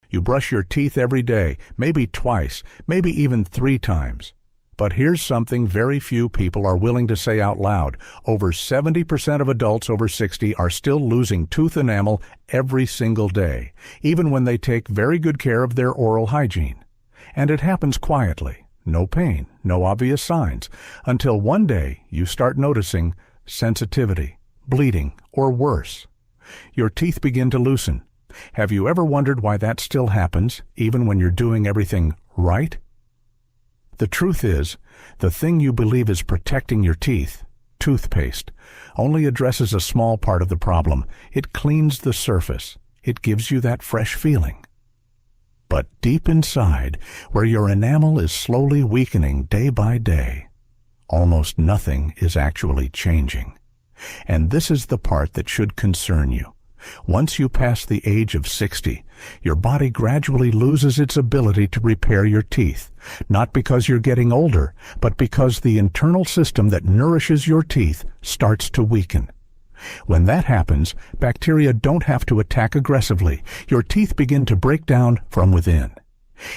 You brush your teeth every day, maybe twice, maybe even 3 times. But here's something very few people are willing to say out loud. Over 70% of adults over 60 are still losing tooth enamel every single day, even when they take very good care of their oral hygiene. And it happens quietly, no pain, no obvious signs, until one day you start noticing sensitivity, bleeding, or worse. Your teeth begin to loosen. Have you ever wondered why that still happens, even when you're doing everything right? The truth is, the thing you believe is protecting your teeth, toothpaste, only addresses a small part of the problem. It cleans the surface. It gives you that fresh feeling. But deep inside, where your enamel is slowly weakening day by day, almost nothing is actually changing. And this is the part that should concern you. Once you pass the age of 60, your body gradually loses its ability to repair your teeth, not because you're getting older, but because the internal system that nourishes your teeth starts to weaken. When that happens, bacteria don't have to attack aggressively. Your teeth begin to break down from within.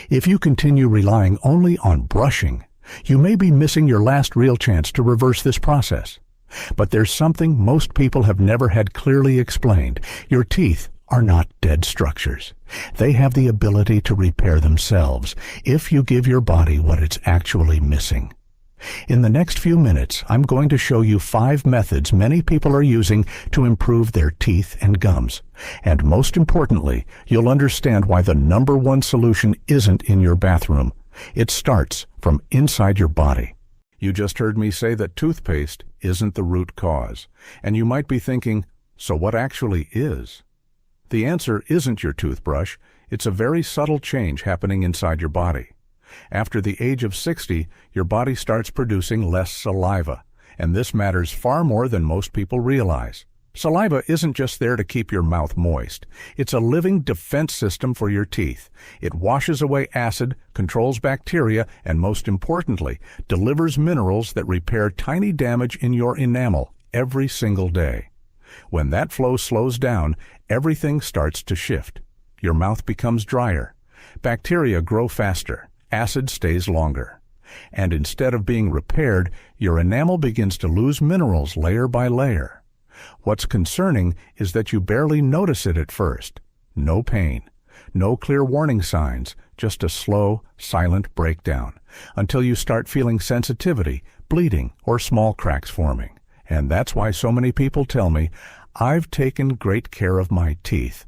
If you continue relying only on brushing, you may be missing your last real chance to reverse this process. But there's something most people have never had clearly explained. Your teeth are not dead structures. They have the ability to repair themselves if you give your body what it's actually missing. In the next few minutes, I'm going to show you 5 methods many people are using to improve their teeth and gums. And most importantly, you'll understand why the #1 solution isn't in your bathroom. It starts from inside your body. You just heard me say that toothpaste isn't the root cause. And you might be thinking, so what actually is? The answer isn't your toothbrush. It's a very subtle change happening inside your body. After the age of 60, your body starts producing less saliva. And this matters far more than most people realize. Saliva isn't just there to keep your mouth moist. It's a living defense system for your teeth. It washes away acid, controls bacteria, and most importantly, delivers minerals that repair tiny damage in your enamel every single day. When that flow slows down, everything starts to shift. Your mouth becomes drier. Bacteria grow faster. Acid stays longer. And instead of being repaired, your enamel begins to lose minerals layer by layer. What's concerning is that you barely notice it at first. No pain, no clear warning signs, just a slow, silent breakdown, until you start feeling sensitivity, bleeding, or small cracks forming. And that's why so many people tell me, I've taken great care of my teeth,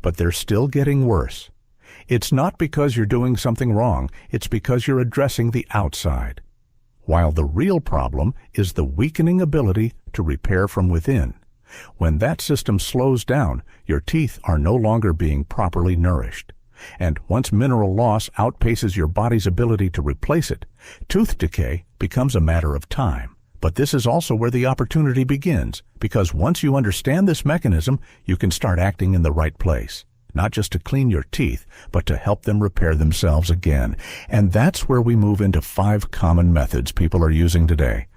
but they're still getting worse. It's not because you're doing something wrong, it's because you're addressing the outside. While the real problem is the weakening ability to repair from within. When that system slows down, your teeth are no longer being properly nourished. And once mineral loss outpaces your body's ability to replace it, tooth decay becomes a matter of time. But this is also where the opportunity begins, because once you understand this mechanism, you can start acting in the right place. Not just to clean your teeth, but to help them repair themselves again. And that's where we move into 5 common methods people are using today.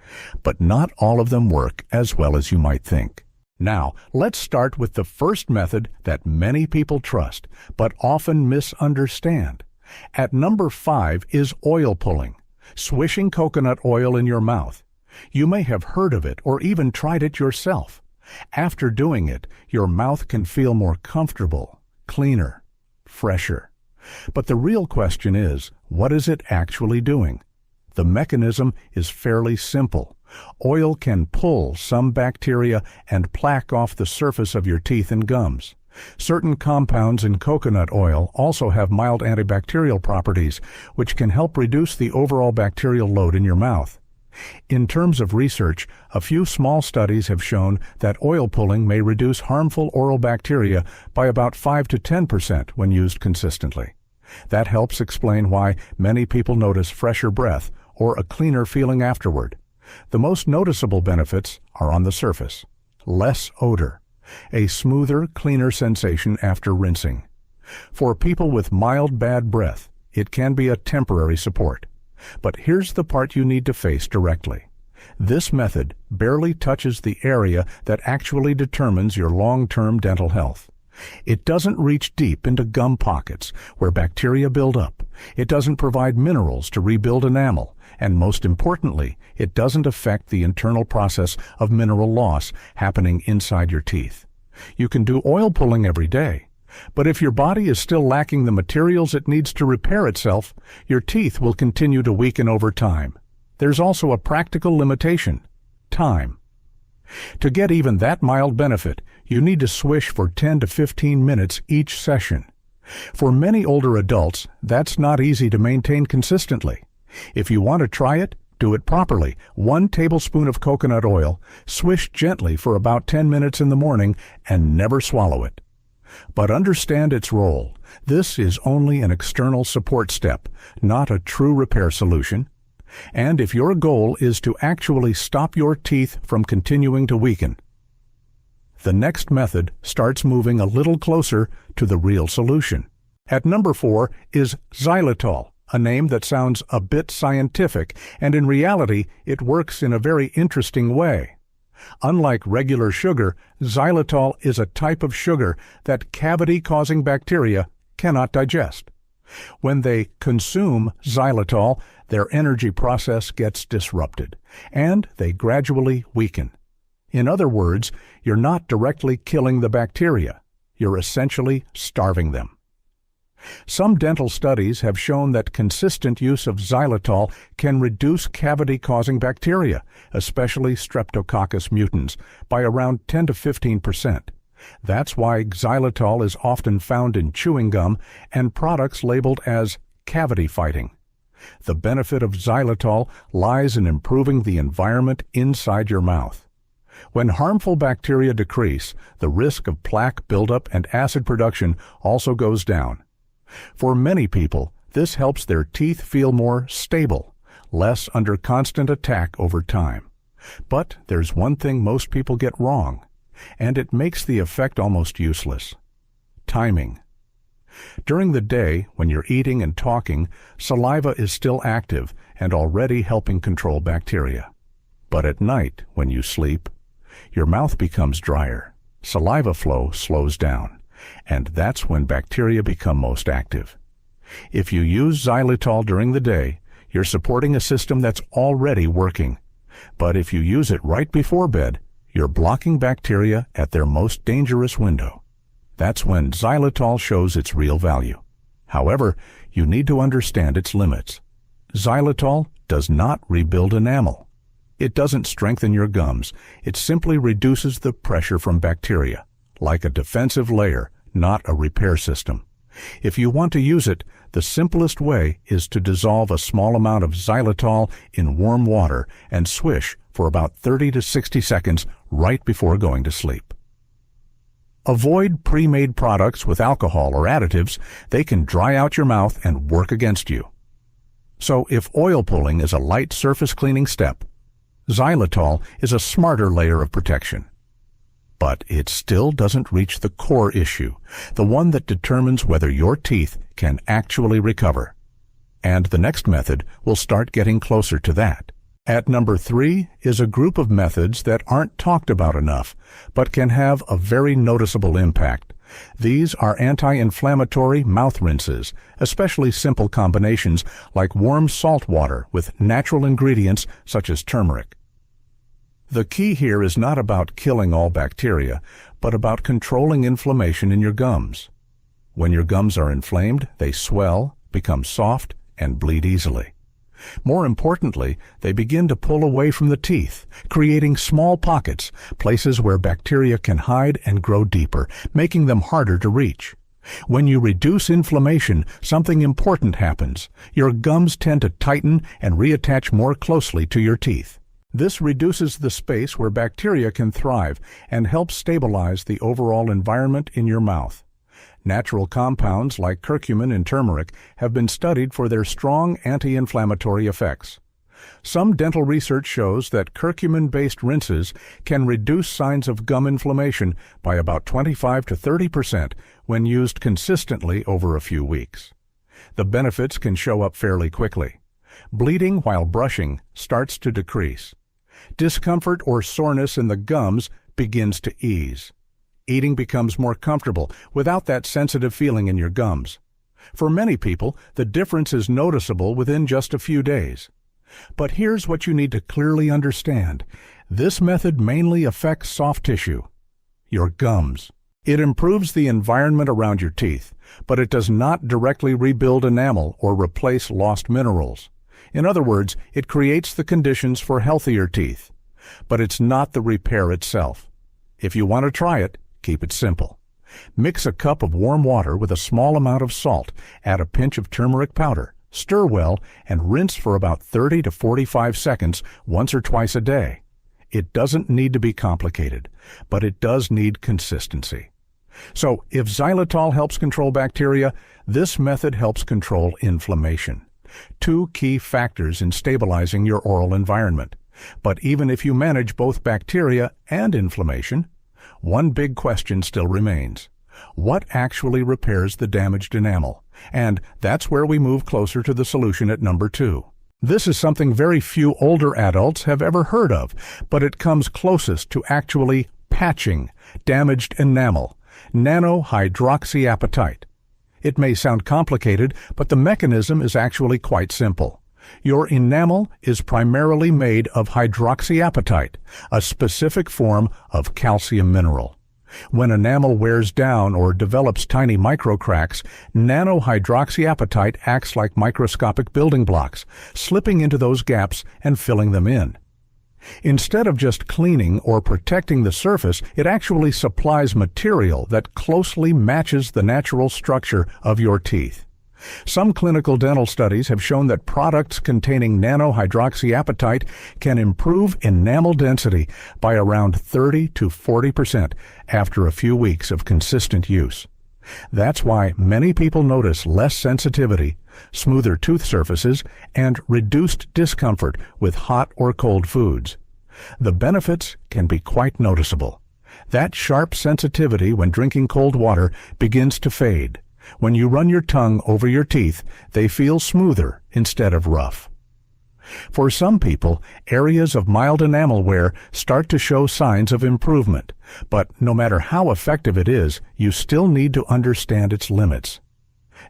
But not all of them work as well as you might think. Now, let's start with the first method that many people trust, but often misunderstand. At number 5 is oil pulling, swishing coconut oil in your mouth. You may have heard of it or even tried it yourself. After doing it, your mouth can feel more comfortable, cleaner, fresher. But the real question is, what is it actually doing? The mechanism is fairly simple. Oil can pull some bacteria and plaque off the surface of your teeth and gums. Certain compounds in coconut oil also have mild antibacterial properties, which can help reduce the overall bacterial load in your mouth. In terms of research, a few small studies have shown that oil pulling may reduce harmful oral bacteria by about 5 to 10% when used consistently. That helps explain why many people notice fresher breath or a cleaner feeling afterward. The most noticeable benefits are on the surface. Less odor, a smoother, cleaner sensation after rinsing. For people with mild bad breath, it can be a temporary support. But here's the part you need to face directly. This method barely touches the area that actually determines your long-term dental health. It doesn't reach deep into gum pockets where bacteria build up. It doesn't provide minerals to rebuild enamel. And most importantly, it doesn't affect the internal process of mineral loss happening inside your teeth. You can do oil pulling every day, but if your body is still lacking the materials it needs to repair itself, your teeth will continue to weaken over time. There's also a practical limitation: time. To get even that mild benefit, you need to swish for 10 to 15 minutes each session. For many older adults, that's not easy to maintain consistently. If you want to try it, do it properly. 1 tablespoon of coconut oil, swish gently for about 10 minutes in the morning, and never swallow it. But understand its role. This is only an external support step, not a true repair solution. And if your goal is to actually stop your teeth from continuing to weaken, the next method starts moving a little closer to the real solution. At number 4 is xylitol, a name that sounds a bit scientific, and in reality it works in a very interesting way. Unlike regular sugar, xylitol is a type of sugar that cavity-causing bacteria cannot digest. When they consume xylitol, their energy process gets disrupted, and they gradually weaken. In other words, you're not directly killing the bacteria. You're essentially starving them. Some dental studies have shown that consistent use of xylitol can reduce cavity-causing bacteria, especially Streptococcus mutans, by around 10 to 15%. That's why xylitol is often found in chewing gum and products labeled as cavity-fighting. The benefit of xylitol lies in improving the environment inside your mouth. When harmful bacteria decrease, the risk of plaque buildup and acid production also goes down. For many people, this helps their teeth feel more stable, less under constant attack over time. But there's one thing most people get wrong, and it makes the effect almost useless: timing. During the day, when you're eating and talking, saliva is still active and already helping control bacteria. But at night, when you sleep, your mouth becomes drier, saliva flow slows down, and that's when bacteria become most active. If you use xylitol during the day, you're supporting a system that's already working. But if you use it right before bed, you're blocking bacteria at their most dangerous window. That's when xylitol shows its real value. However, you need to understand its limits. Xylitol does not rebuild enamel. It doesn't strengthen your gums. It simply reduces the pressure from bacteria, like a defensive layer, not a repair system. If you want to use it, the simplest way is to dissolve a small amount of xylitol in warm water and swish for about 30 to 60 seconds right before going to sleep. Avoid pre-made products with alcohol or additives. They can dry out your mouth and work against you. So if oil pulling is a light surface cleaning step, xylitol is a smarter layer of protection. But it still doesn't reach the core issue, the one that determines whether your teeth can actually recover. And the next method will start getting closer to that. At number 3 is a group of methods that aren't talked about enough, but can have a very noticeable impact. These are anti-inflammatory mouth rinses, especially simple combinations like warm salt water with natural ingredients such as turmeric. The key here is not about killing all bacteria, but about controlling inflammation in your gums. When your gums are inflamed, they swell, become soft, and bleed easily. More importantly, they begin to pull away from the teeth, creating small pockets, places where bacteria can hide and grow deeper, making them harder to reach. When you reduce inflammation, something important happens. Your gums tend to tighten and reattach more closely to your teeth. This reduces the space where bacteria can thrive and helps stabilize the overall environment in your mouth. Natural compounds like curcumin and turmeric have been studied for their strong anti-inflammatory effects. Some dental research shows that curcumin-based rinses can reduce signs of gum inflammation by about 25 to 30% when used consistently over a few weeks. The benefits can show up fairly quickly. Bleeding while brushing starts to decrease. Discomfort or soreness in the gums begins to ease. Eating becomes more comfortable without that sensitive feeling in your gums. For many people, the difference is noticeable within just a few days. But here's what you need to clearly understand. This method mainly affects soft tissue, your gums. It improves the environment around your teeth, but it does not directly rebuild enamel or replace lost minerals. In other words, it creates the conditions for healthier teeth, but it's not the repair itself. If you want to try it, keep it simple. Mix a cup of warm water with a small amount of salt, add a pinch of turmeric powder, stir well, and rinse for about 30 to 45 seconds once or twice a day. It doesn't need to be complicated, but it does need consistency. So, if xylitol helps control bacteria, this method helps control inflammation. Two key factors in stabilizing your oral environment. But even if you manage both bacteria and inflammation, one big question still remains. What actually repairs the damaged enamel? And that's where we move closer to the solution at number 2. This is something very few older adults have ever heard of, but it comes closest to actually patching damaged enamel, nanohydroxyapatite. It may sound complicated, but the mechanism is actually quite simple. Your enamel is primarily made of hydroxyapatite, a specific form of calcium mineral. When enamel wears down or develops tiny microcracks, nanohydroxyapatite acts like microscopic building blocks, slipping into those gaps and filling them in. Instead of just cleaning or protecting the surface, it actually supplies material that closely matches the natural structure of your teeth. Some clinical dental studies have shown that products containing nanohydroxyapatite can improve enamel density by around 30 to 40% after a few weeks of consistent use. That's why many people notice less sensitivity, smoother tooth surfaces, and reduced discomfort with hot or cold foods. The benefits can be quite noticeable. That sharp sensitivity when drinking cold water begins to fade. When you run your tongue over your teeth, they feel smoother instead of rough. For some people, areas of mild enamel wear start to show signs of improvement, but no matter how effective it is, you still need to understand its limits.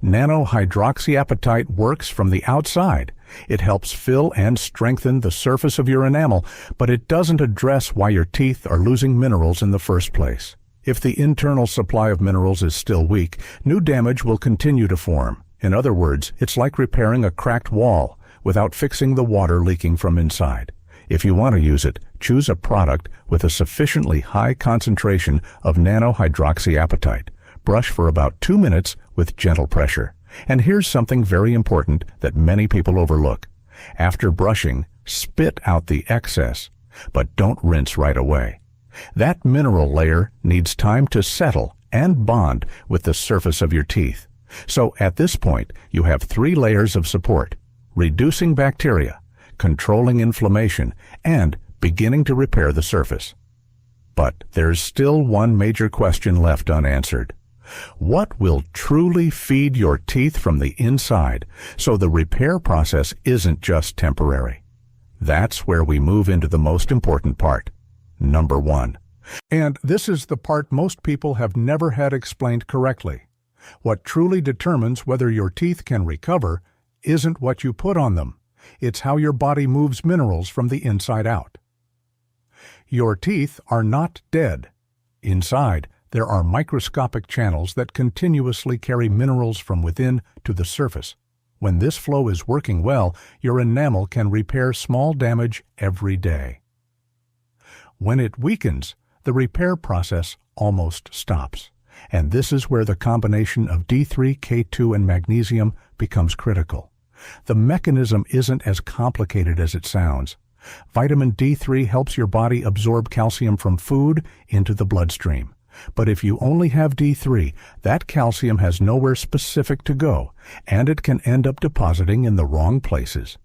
Nanohydroxyapatite works from the outside. It helps fill and strengthen the surface of your enamel, but it doesn't address why your teeth are losing minerals in the first place. If the internal supply of minerals is still weak, new damage will continue to form. In other words, it's like repairing a cracked wall without fixing the water leaking from inside. If you want to use it, choose a product with a sufficiently high concentration of nanohydroxyapatite. Brush for about 2 minutes with gentle pressure. And here's something very important that many people overlook. After brushing, spit out the excess, but don't rinse right away. That mineral layer needs time to settle and bond with the surface of your teeth. So at this point, you have 3 layers of support: reducing bacteria, controlling inflammation, and beginning to repair the surface. But there's still one major question left unanswered. What will truly feed your teeth from the inside so the repair process isn't just temporary? That's where we move into the most important part. Number 1. And this is the part most people have never had explained correctly. What truly determines whether your teeth can recover isn't what you put on them. It's how your body moves minerals from the inside out. Your teeth are not dead. Inside, there are microscopic channels that continuously carry minerals from within to the surface. When this flow is working well, your enamel can repair small damage every day. When it weakens, the repair process almost stops. And this is where the combination of D3, K2, and magnesium becomes critical. The mechanism isn't as complicated as it sounds. Vitamin D3 helps your body absorb calcium from food into the bloodstream. But if you only have D3, that calcium has nowhere specific to go, and it can end up depositing in the wrong places.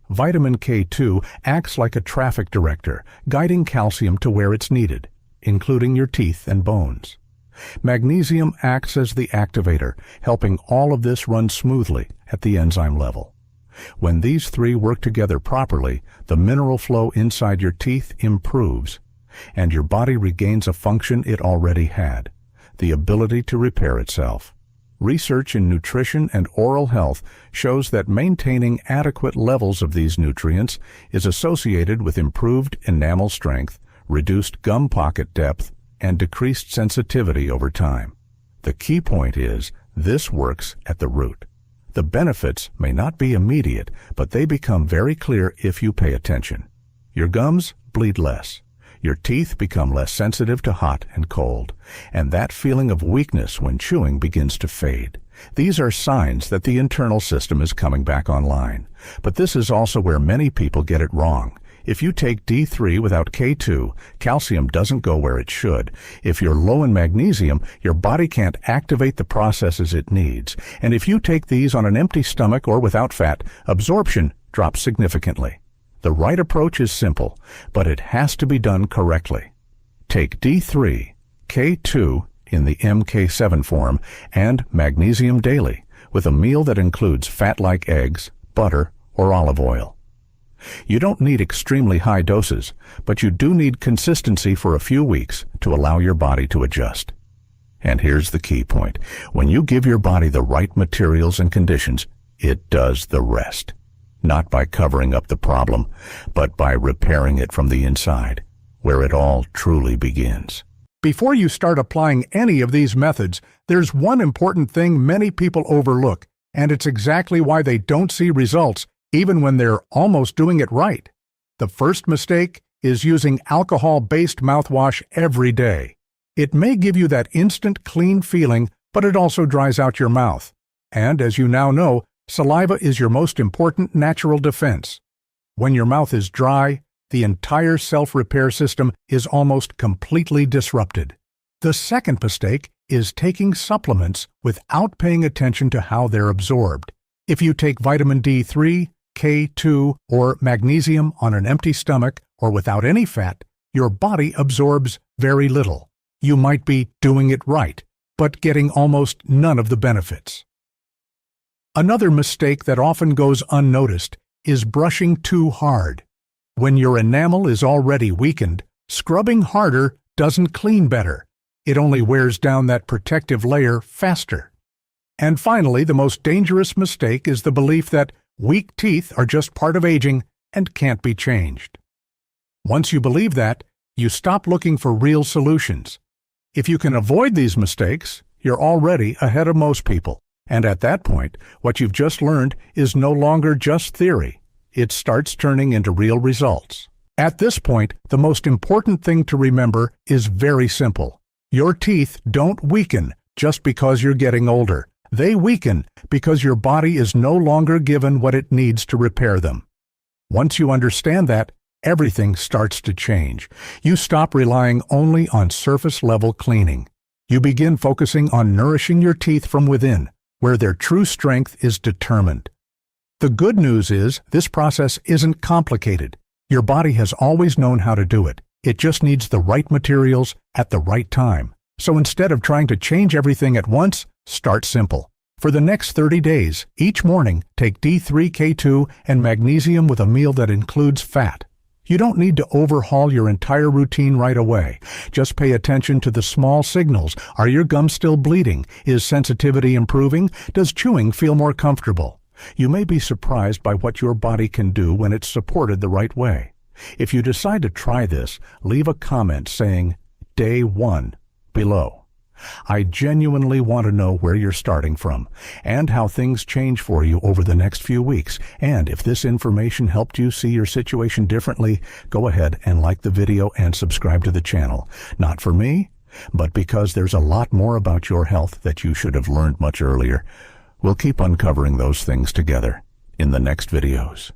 Vitamin K2 acts like a traffic director, guiding calcium to where it's needed, including your teeth and bones. Magnesium acts as the activator, helping all of this run smoothly at the enzyme level. When these 3 work together properly, the mineral flow inside your teeth improves. and your body regains a function it already had, the ability to repair itself. Research in nutrition and oral health shows that maintaining adequate levels of these nutrients is associated with improved enamel strength, reduced gum pocket depth, and decreased sensitivity over time. The key point is, this works at the root. The benefits may not be immediate, but they become very clear if you pay attention. Your gums bleed less. Your teeth become less sensitive to hot and cold, and that feeling of weakness when chewing begins to fade. These are signs that the internal system is coming back online. But this is also where many people get it wrong. If you take D3 without K2, calcium doesn't go where it should. If you're low in magnesium, your body can't activate the processes it needs. And if you take these on an empty stomach or without fat, absorption drops significantly. The right approach is simple, but it has to be done correctly. Take D3, K2 in the MK7 form, and magnesium daily, with a meal that includes fat like eggs, butter, or olive oil. You don't need extremely high doses, but you do need consistency for a few weeks to allow your body to adjust. And here's the key point. When you give your body the right materials and conditions, it does the rest. Not by covering up the problem, but by repairing it from the inside, where it all truly begins. Before you start applying any of these methods, there's one important thing many people overlook, and it's exactly why they don't see results, even when they're almost doing it right. The first mistake is using alcohol-based mouthwash every day. It may give you that instant clean feeling, but it also dries out your mouth. And as you now know, saliva is your most important natural defense. When your mouth is dry, the entire self-repair system is almost completely disrupted. The second mistake is taking supplements without paying attention to how they're absorbed. If you take vitamin D3, K2, or magnesium on an empty stomach or without any fat, your body absorbs very little. You might be doing it right, but getting almost none of the benefits. Another mistake that often goes unnoticed is brushing too hard. When your enamel is already weakened, scrubbing harder doesn't clean better. It only wears down that protective layer faster. And finally, the most dangerous mistake is the belief that weak teeth are just part of aging and can't be changed. Once you believe that, you stop looking for real solutions. If you can avoid these mistakes, you're already ahead of most people. And at that point, what you've just learned is no longer just theory. It starts turning into real results. At this point, the most important thing to remember is very simple. Your teeth don't weaken just because you're getting older. They weaken because your body is no longer given what it needs to repair them. Once you understand that, everything starts to change. You stop relying only on surface-level cleaning. You begin focusing on nourishing your teeth from within, where their true strength is determined. The good news is, this process isn't complicated. Your body has always known how to do it. It just needs the right materials at the right time. So instead of trying to change everything at once, start simple. For the next 30 days, each morning, take D3, K2, and magnesium with a meal that includes fat. You don't need to overhaul your entire routine right away. Just pay attention to the small signals. Are your gums still bleeding? Is sensitivity improving? Does chewing feel more comfortable? You may be surprised by what your body can do when it's supported the right way. If you decide to try this, leave a comment saying, Day 1, below. I genuinely want to know where you're starting from and how things change for you over the next few weeks. And if this information helped you see your situation differently, go ahead and like the video and subscribe to the channel. Not for me, but because there's a lot more about your health that you should have learned much earlier. We'll keep uncovering those things together in the next videos.